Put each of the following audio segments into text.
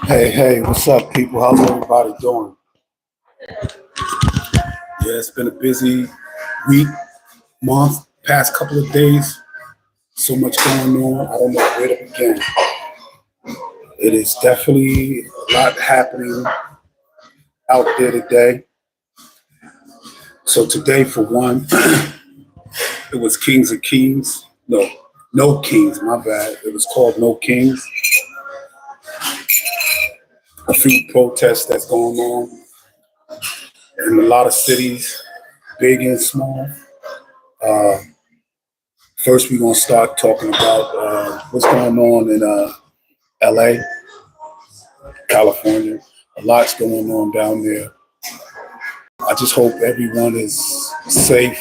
Hey, what's up, people? How's everybody doing? Yeah, it's been a busy week, month, past couple of days. So much going on. I don't know where to begin. It is definitely a lot happening out there today. So today, for one, it was Kings of Kings. No Kings. My bad. It was called No Kings. A few protests that's going on in a lot of cities, big and small. Uh, First, we're gonna start talking about what's going on in LA, California. A lot's going on down there. I just hope everyone is safe,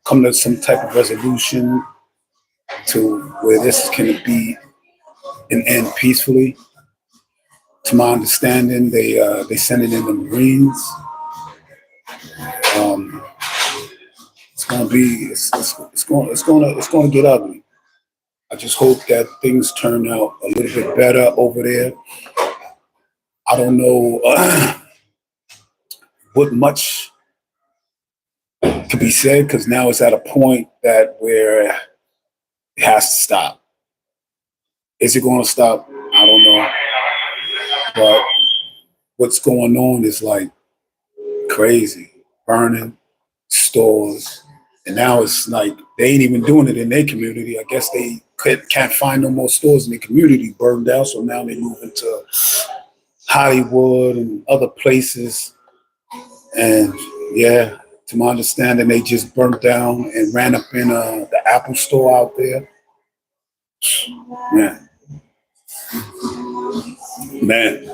come to some type of resolution to where this can be an end peacefully. To my understanding, they sending in the Marines. Um, it's gonna get ugly. I just hope that things turn out a little bit better over there. I don't know what much could be said because now it's at a point that where it has to stop. Is it going to stop? I don't know. But what's going on is like crazy. Burning stores. And now it's like they ain't even doing it in their community. I guess they can't find no more stores in the community burned out. So now they move into Hollywood and other places. And yeah, to my understanding, they just burnt down and ran up in the Apple store out there. Man,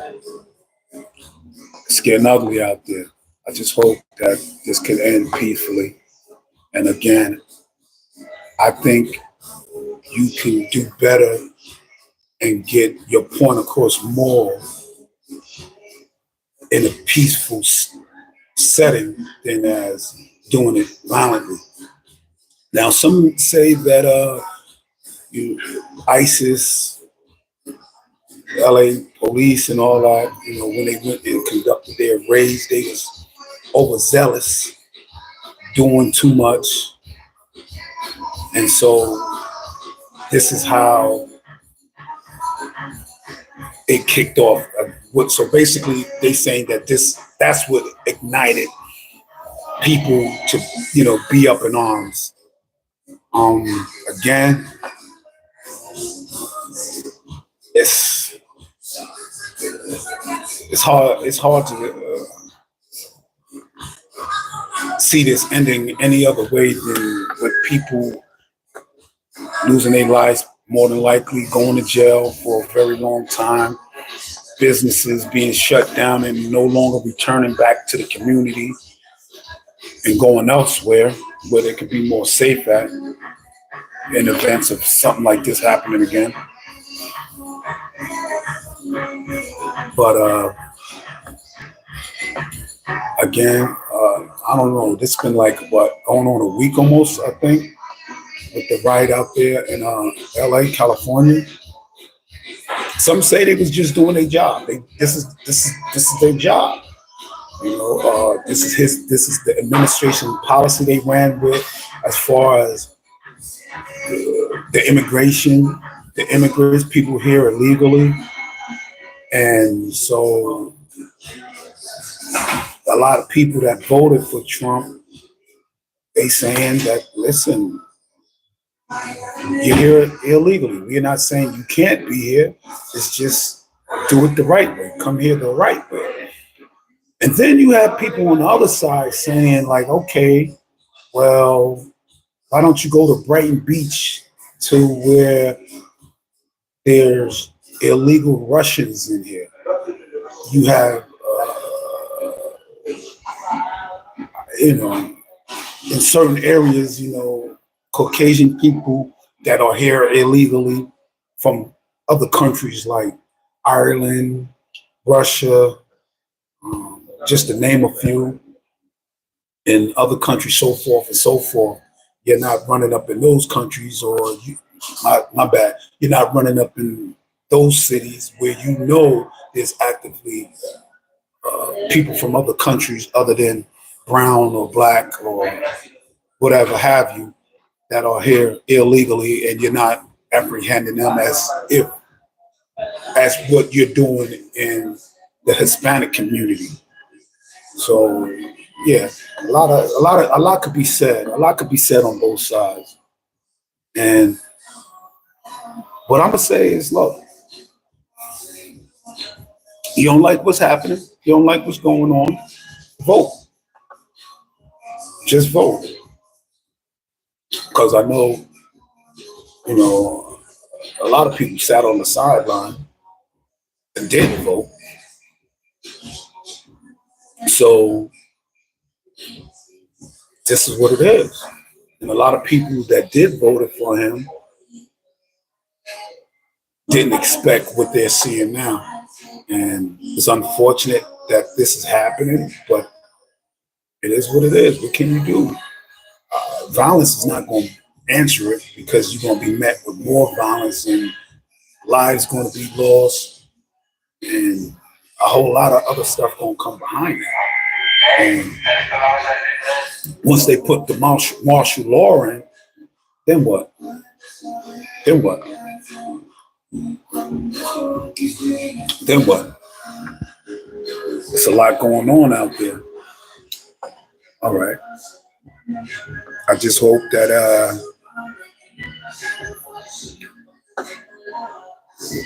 it's getting ugly out there. I just hope that this can end peacefully. And again, I think you can do better and get your point across more in a peaceful setting than as doing it violently. Now, some say that ISIS, LA police, and all that, when they went and conducted their raids, they was overzealous, doing too much, and so this is how it kicked off. So basically, they saying that that's what ignited people to be up in arms. Again, it's hard to see this ending any other way than with people losing their lives, more than likely going to jail for a very long time, businesses being shut down and no longer returning back to the community and going elsewhere where they could be more safe at in events of something like this happening again. But again, I don't know. This has been like going on a week almost, I think, with the riot out there in LA, California. Some say they was just doing their job. This is their job. This is the administration policy they ran with as far as the immigration, the immigrants, people here illegally. And so a lot of people that voted for Trump, they saying that, listen, you're here illegally. We're not saying you can't be here. It's just do it the right way. Come here the right way. And then you have people on the other side saying like, okay, well, why don't you go to Brighton Beach to where there's illegal Russians in here? You have, in certain areas, Caucasian people that are here illegally from other countries like Ireland, Russia, just to name a few, in other countries, so forth and so forth. You're not running up in those countries, or my bad. You're not running up in those cities where you know there's actively people from other countries other than brown or black or whatever have you that are here illegally, and you're not apprehending them as what you're doing in the Hispanic community. So yeah, a lot could be said. A lot could be said on both sides. And what I'm gonna say is, look, you don't like what's happening, you don't like what's going on, vote. Just vote. Because I know, you know, a lot of people sat on the sideline and didn't vote. So this is what it is. And a lot of people that did vote for him didn't expect what they're seeing now. And it's unfortunate that this is happening, but it is what it is. What can you do? Violence is not going to answer it, because you're going to be met with more violence, and lives going to be lost, and a whole lot of other stuff going to come behind that. And once they put the martial law in, then what? Then what? Then what? There's a lot going on out there. All right. I just hope that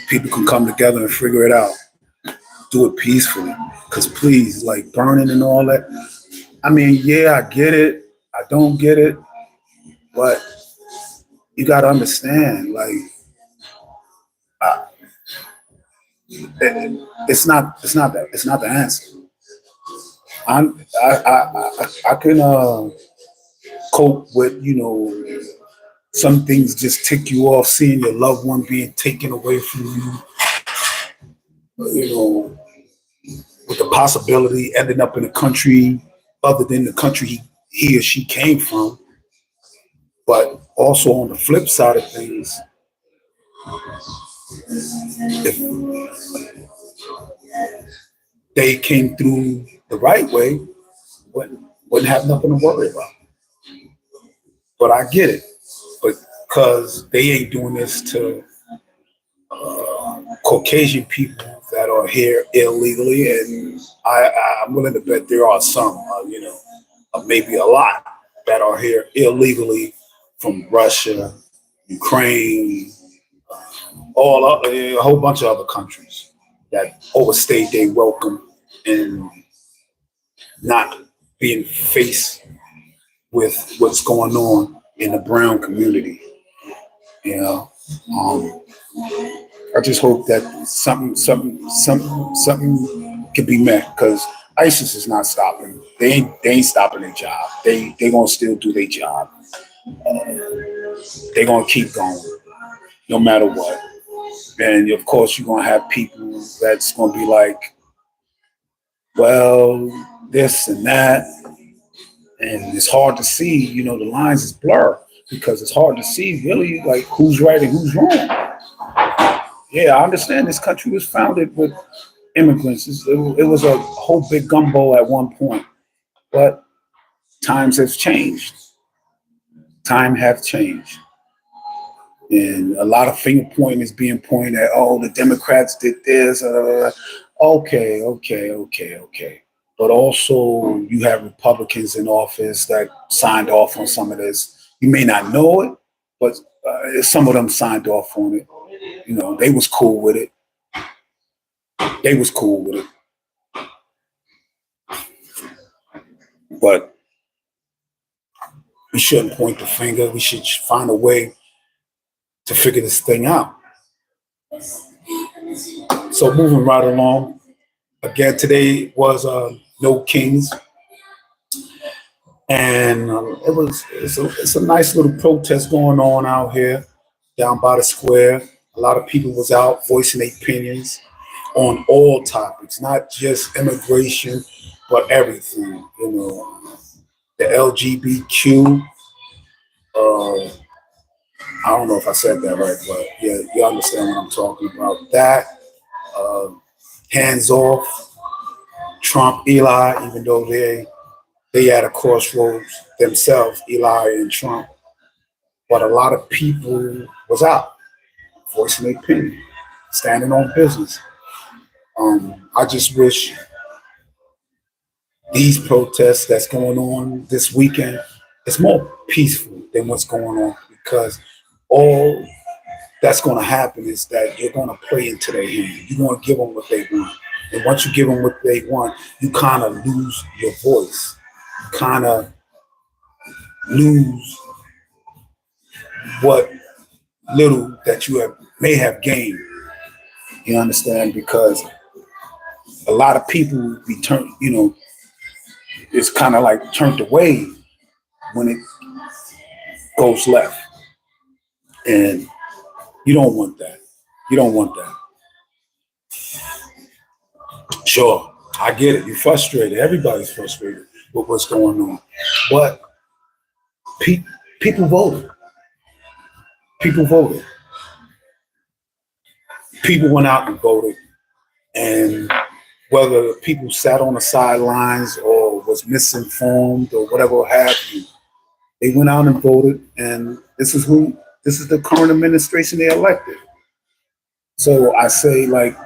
people can come together and figure it out. Do it peacefully. Because please, like burning and all that. I mean, yeah, I get it. I don't get it. But you got to understand, like, it's not the answer. I can cope with, some things just tick you off, seeing your loved one being taken away from you, with the possibility ending up in a country other than the country he or she came from. But also on the flip side of things, if they came through the right way, wouldn't have nothing to worry about. But I get it, because they ain't doing this to Caucasian people that are here illegally, and I'm willing to bet there are some, maybe a lot that are here illegally from Russia, Ukraine, a whole bunch of other countries that overstayed their welcome and not being faced with what's going on in the brown community. I just hope that something can be met, because ISIS is not stopping. They ain't stopping their job. They gonna still do their job. They gonna keep going, no matter what. And of course, you're gonna have people that's gonna be like, well, this and that, and it's hard to see. The lines is blurred, because it's hard to see really like who's right and who's wrong. Yeah, I understand this country was founded with immigrants. It was a whole big gumbo at one point, but times have changed. Time have changed. And a lot of finger pointing is being pointed at, oh, the Democrats did this. Okay. But also you have Republicans in office that signed off on some of this. You may not know it, but some of them signed off on it. They was cool with it. But we shouldn't point the finger. We should find a way to figure this thing out. So moving right along. Again, today was No Kings. And it's a nice little protest going on out here down by the square. A lot of people was out voicing their opinions on all topics, not just immigration, but everything. The LGBTQ I don't know if I said that right, but yeah, you understand what I'm talking about. That uh, hands off Trump, Eli, even though they at a crossroads themselves, Eli and Trump, but a lot of people was out voicing their opinion, standing on business. I just wish these protests that's going on this weekend is more peaceful than what's going on, because all that's going to happen is that you're going to play into their hand. You're going to give them what they want. And once you give them what they want, you kind of lose your voice. You kind of lose what little that you may have gained. You understand? Because a lot of people be turned, it's kind of like turned away when it goes left. And you don't want that. You don't want that. Sure, I get it. You're frustrated. Everybody's frustrated with what's going on. But people voted. People voted. People went out and voted. And whether people sat on the sidelines or was misinformed or whatever have you, they went out and voted. And this is the current administration they elected. So I say, like,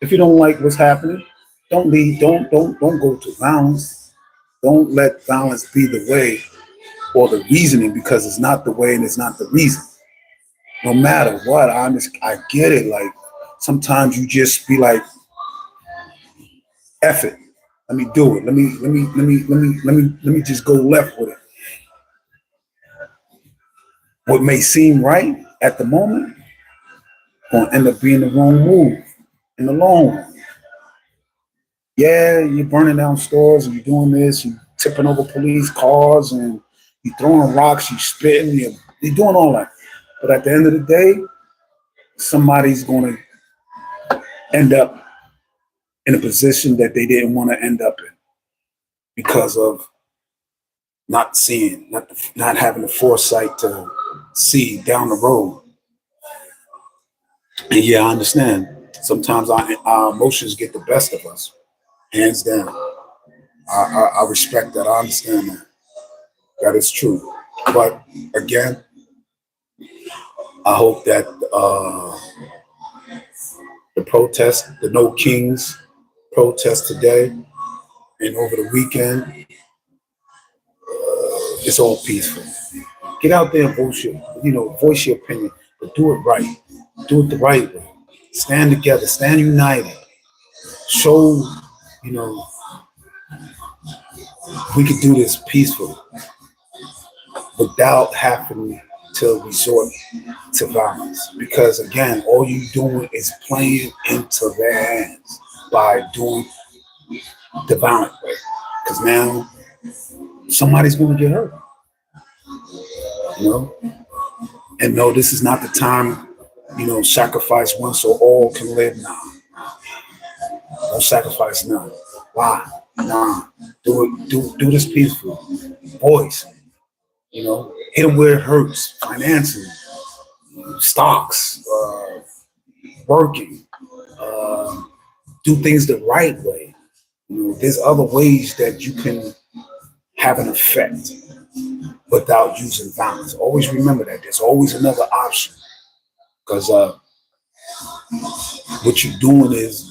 if you don't like what's happening, don't leave. Don't go to violence. Don't let violence be the way or the reasoning, because it's not the way and it's not the reason. No matter what, I get it. Like, sometimes you just be like, F it. Let me do it. Let me just go left with it. What may seem right at the moment gonna end up being the wrong move in the long run. Yeah, you're burning down stores and you're doing this, you're tipping over police cars and you're throwing rocks, you're spitting, you're doing all that. But at the end of the day, somebody's going to end up in a position that they didn't want to end up in because of not seeing, not having the foresight to see down the road. And yeah, I understand. Sometimes our emotions get the best of us, hands down. I respect that. I understand that. That is true. But again, I hope that the protest, the No Kings protest today and over the weekend, it's all peaceful. Get out there and voice your opinion, but do it right. Do it the right way. Stand together. Stand united. Show, we can do this peacefully without having to resort to violence. Because again, all you doing is playing into their hands by doing the violent way. Because now somebody's going to get hurt. And no, this is not the time, sacrifice one so all can live now. Don't sacrifice none. Why? Nah. Do this peaceful. Voice. Hit them where it hurts. Financially. Stocks. Working. Do things the right way. There's other ways that you can have an effect without using violence. Always remember that. There's always another option. Because what you're doing is,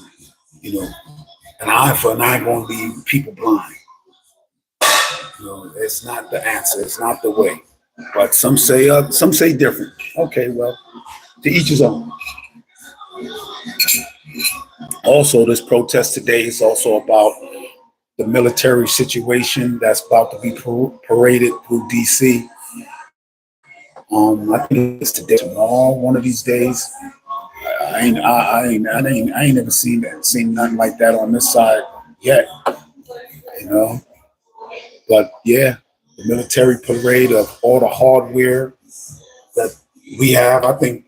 an eye for an eye going to leave people blind. It's not the answer. It's not the way. But some say different. Okay, well, to each his own. Also, this protest today is also about the military situation that's about to be paraded through DC. I think it's today, tomorrow, one of these days. I ain't never seen nothing like that on this side yet. But yeah, the military parade of all the hardware that we have. I think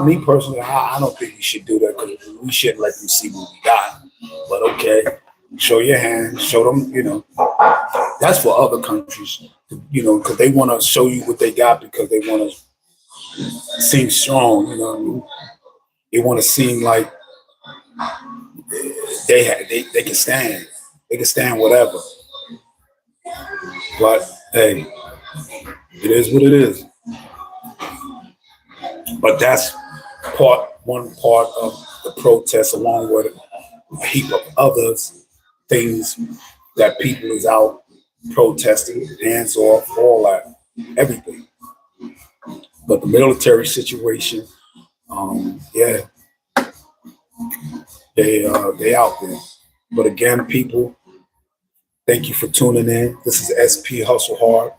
me personally, I don't think we should do that, because we shouldn't let them see what we got. But okay, show your hand, show them, that's for other countries, because they want to show you what they got, because they want to seem strong. You know what I mean? They want to seem like they can stand. They can stand whatever. But hey, it is what it is. But that's one part of the protest, along with a heap of others things that people is out protesting, hands off, all that, everything. But the military situation, yeah, they out there. But again, people, thank you for tuning in. This is SP Hustle Hard.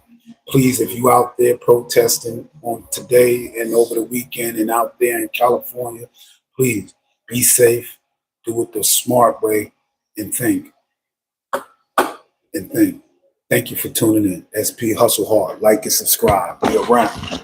Please, if you out there protesting on today and over the weekend and out there in California, please be safe, do it the smart way, and think and think. Thank you for tuning in. SP Hustle Hard. Like and subscribe. Be around.